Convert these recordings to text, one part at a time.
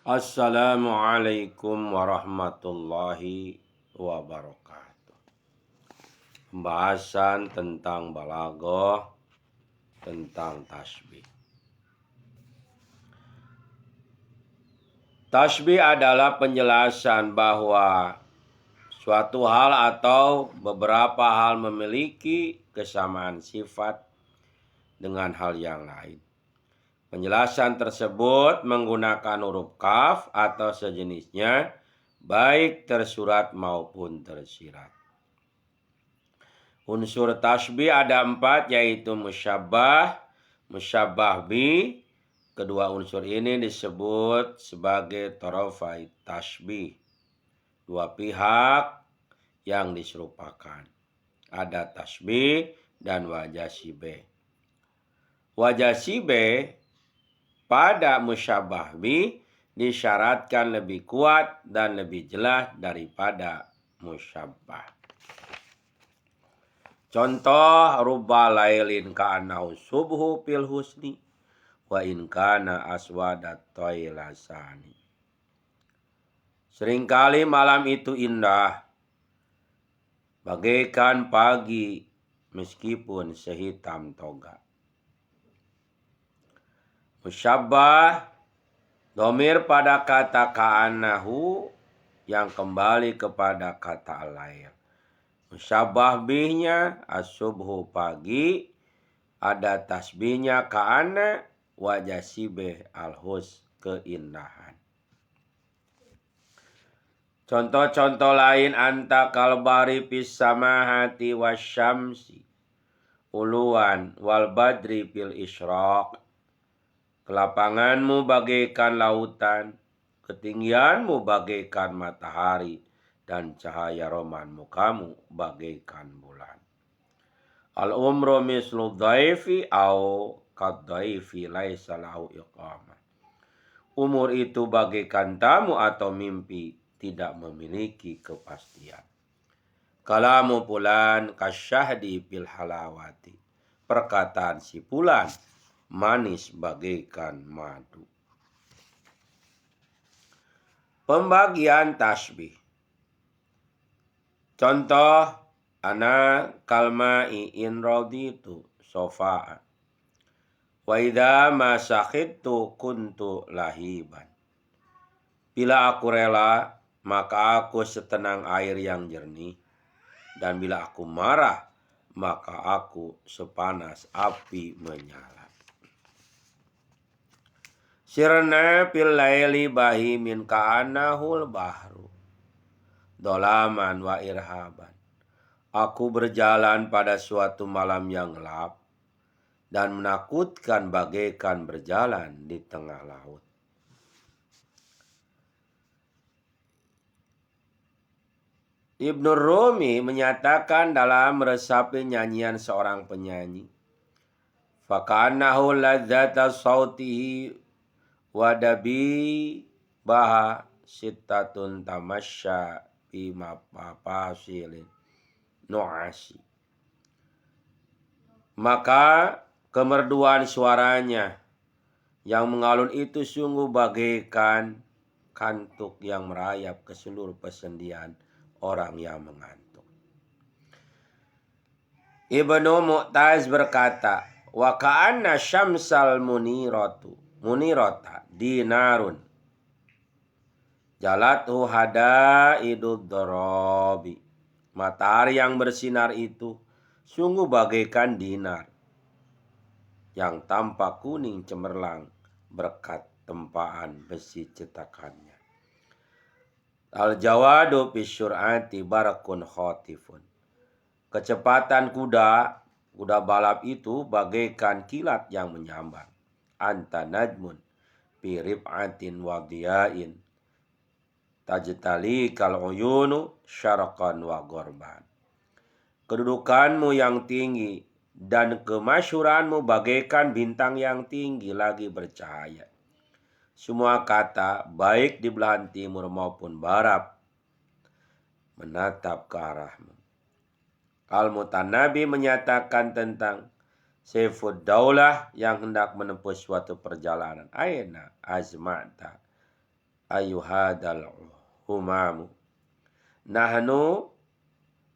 Assalamualaikum warahmatullahi wabarakatuh. Pembahasan tentang balaghah, tentang tasbih. Tasbih adalah penjelasan bahwa suatu hal atau beberapa hal memiliki kesamaan sifat dengan hal yang lain. Penjelasan tersebut menggunakan huruf kaf atau sejenisnya, baik tersurat maupun tersirat. Unsur tasbih ada 4, yaitu musyabbah, musyabbah bi. Kedua unsur ini disebut sebagai tarafai tasbih, dua pihak yang diserupakan. Ada tasbih dan wajah sibeh. Wajah sibeh pada musyabbah bi disyaratkan lebih kuat dan lebih jelas daripada musyabbah. Contoh, rubba lailin ka'annahu subhu fil husni wa in kana aswadat toilasani. Seringkali malam itu indah bagaikan pagi meskipun sehitam toga. Musyabbah, domir pada kata ka'annahu yang kembali kepada kata al-lail. Musyabbah bihnya as-subhu pagi, ada tasbihnya ka'anna, wajah sibeh al-hus keindahan. Contoh-contoh lain, anta kalbari fis samahati wasyamsi uluan wal badri fil isyraq. Kelapanganmu bagaikan lautan, ketinggianmu bagaikan matahari, dan cahaya romanmu kamu bagaikan bulan. Al-umru mislu dhaifi au kadhaifi laisa lahu iqamah. Umur itu bagaikan tamu atau mimpi, tidak memiliki kepastian. Kalamu fulan kasyahdi fil halawati. Perkataan si fulan manis bagaikan madu. Pembagian tasbih. Contoh, ana kalma'i in raditu sofa'a wa idza ma sakhittu kuntu lahiban. Bila aku rela, maka aku setenang air yang jernih, dan bila aku marah, maka aku sepanas api menyala. Sirna fil laili bahimin ka'annahul bahru dolaman wa irhaban. Aku berjalan pada suatu malam yang gelap dan menakutkan bagaikan berjalan di tengah laut. Ibnu Rumi menyatakan dalam meresapi nyanyian seorang penyanyi, faka'annahu ladzata sautihi wadabi baha sittatun tamasya bima papasilin nu'asi. Maka kemerduan suaranya yang mengalun itu sungguh bagaikan kantuk yang merayap ke seluruh persendian orang yang mengantuk. Ibnu Mu'taz berkata, wa ka'anna syamsal munirata dinarun jalathu hadaidud darabi. Matahari yang bersinar itu sungguh bagaikan dinar yang tampak kuning cemerlang berkat tempaan besi cetakannya. Al-jawadu bisyur'ati barakun khotifun. Kecepatan kuda balap itu bagaikan kilat yang menyambar. Anta najmun bi rib'atin wadiyain tajtali kal uyunu syarqan wa ghorban. Kedudukanmu yang tinggi dan kemasyhuranmu bagaikan bintang yang tinggi lagi bercahaya. Semua kata, baik di belahan timur maupun barat, menatap ke arahmu. Al-Mutannabi menyatakan tentang Saifud Daulah yang hendak menempuh suatu perjalanan. Aina azmata ayuhadal humamu nahnu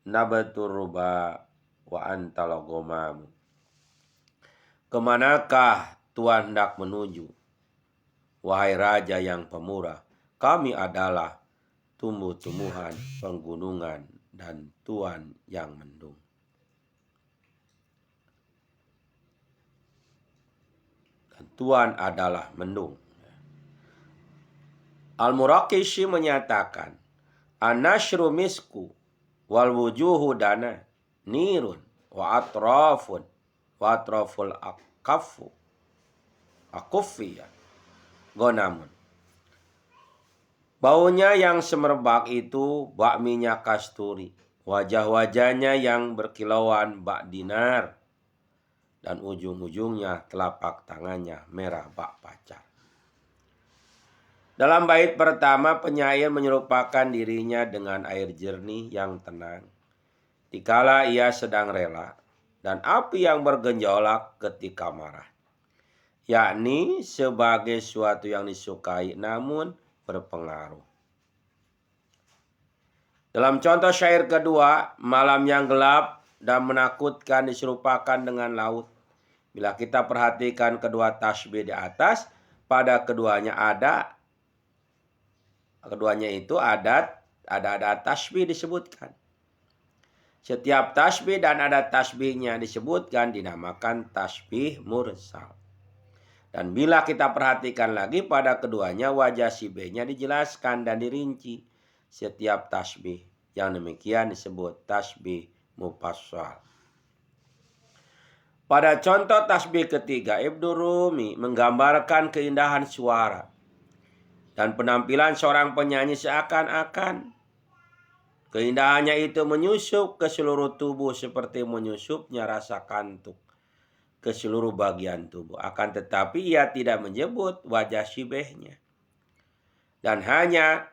nabatur ruba wa antal gomamu. Kemanakah Tuhan hendak menuju? Wahai Raja yang pemurah, kami adalah tumbuh-tumbuhan penggunungan dan Tuhan yang mendung. Dan Tuhan adalah mendung. Al-Muraqishi menyatakan, an-nashru misku wal wujuhu dana nirun wa atrafun wa atraful akuffiya gonamun. Baunya yang semerbak itu bak minyak kasturi, wajah-wajahnya yang berkilauan bak dinar, dan ujung-ujungnya telapak tangannya merah bak pacar. Dalam bait pertama, penyair menyerupakan dirinya dengan air jernih yang tenang dikala ia sedang rela, dan api yang bergejolak ketika marah, yakni sebagai suatu yang disukai namun berpengaruh. Dalam contoh syair kedua, malam yang gelap dan menakutkan diserupakan dengan laut. Bila kita perhatikan kedua tasbih di atas, pada keduanya itu ada tasbih disebutkan. Setiap tasbih dan ada tasbihnya disebutkan dinamakan tasbih mursal. Dan bila kita perhatikan lagi pada keduanya wajah sibehnya dijelaskan dan dirinci. Setiap tasbih yang demikian disebut tasbih mufassal. Pada contoh tasbih ketiga, Ibnu Rumi menggambarkan keindahan suara dan penampilan seorang penyanyi seakan-akan keindahannya itu menyusup ke seluruh tubuh seperti menyusupnya rasa kantuk ke seluruh bagian tubuh. Akan tetapi ia tidak menyebut wajah sibehnya. Dan hanya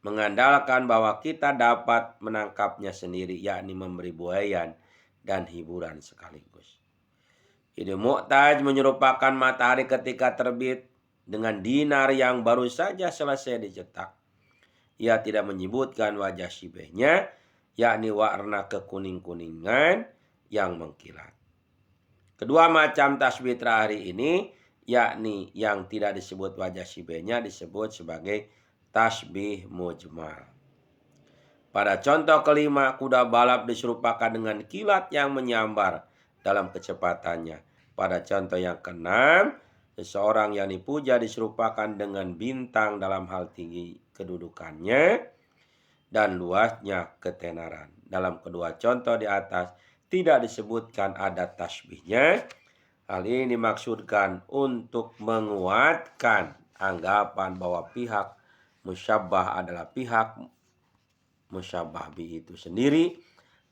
mengandalkan bahwa kita dapat menangkapnya sendiri, yakni memberi buayan dan hiburan sekaligus. Ibnu Mu'taj menyerupakan matahari ketika terbit dengan dinar yang baru saja selesai dicetak. Ia tidak menyebutkan wajah sibehnya, yakni warna kekuning-kuningan yang mengkilat. Kedua macam tasbih terakhir ini, yakni yang tidak disebut wajah sibehnya, disebut sebagai tasbih mujmal. Pada contoh kelima, kuda balap diserupakan dengan kilat yang menyambar dalam kecepatannya. Pada contoh yang keenam, seseorang yang dipuja diserupakan dengan bintang dalam hal tinggi kedudukannya dan luasnya ketenaran. Dalam kedua contoh di atas tidak disebutkan ada tasbihnya. Hal ini dimaksudkan untuk menguatkan anggapan bahwa pihak musyabbah adalah pihak musyabbah bi itu sendiri.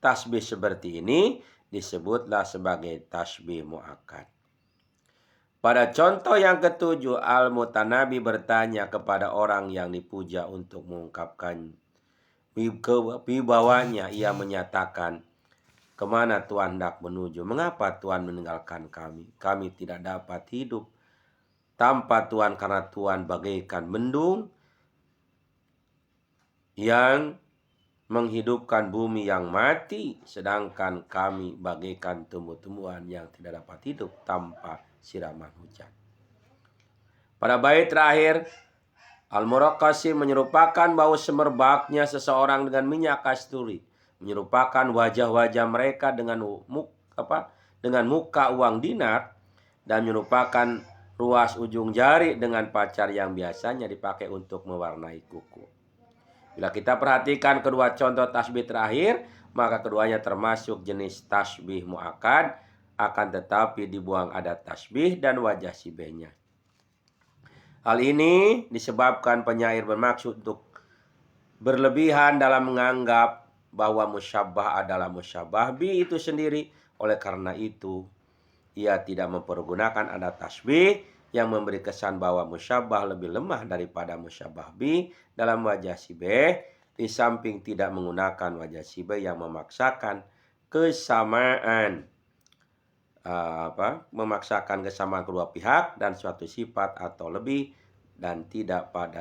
Tasbih seperti ini disebutlah sebagai tasbih muakkad. Pada contoh yang ketujuh, Al-Mutanabi bertanya kepada orang yang dipuja untuk mengungkapkan wibawanya. Ia menyatakan, kemana Tuhan hendak menuju? Mengapa Tuhan meninggalkan kami? Kami tidak dapat hidup tanpa Tuhan karena Tuhan bagaikan mendung yang menghidupkan bumi yang mati, sedangkan kami bagaikan tumbuh-tumbuhan yang tidak dapat hidup tanpa siraman hujan. Pada bait terakhir, Al-Muraqqasi menyerupakan bau semerbaknya seseorang dengan minyak kasturi, menyerupakan wajah-wajah mereka dengan muka uang dinar, dan menyerupakan ruas ujung jari dengan pacar yang biasanya dipakai untuk mewarnai kuku. Bila kita perhatikan kedua contoh tasbih terakhir, maka keduanya termasuk jenis tasbih muakkad, akan tetapi dibuang adat tasbih dan wajah sibehnya. Hal ini disebabkan penyair bermaksud untuk berlebihan dalam menganggap bahwa musyabbah adalah musyabbah bi itu sendiri. Oleh karena itu, ia tidak mempergunakan adat tasbih yang memberi kesan bahwa musyabbah lebih lemah daripada musyabbah bi dalam wajah sibeh, di samping tidak menggunakan wajah sibeh yang memaksakan kesamaan kedua pihak dan suatu sifat atau lebih dan tidak pada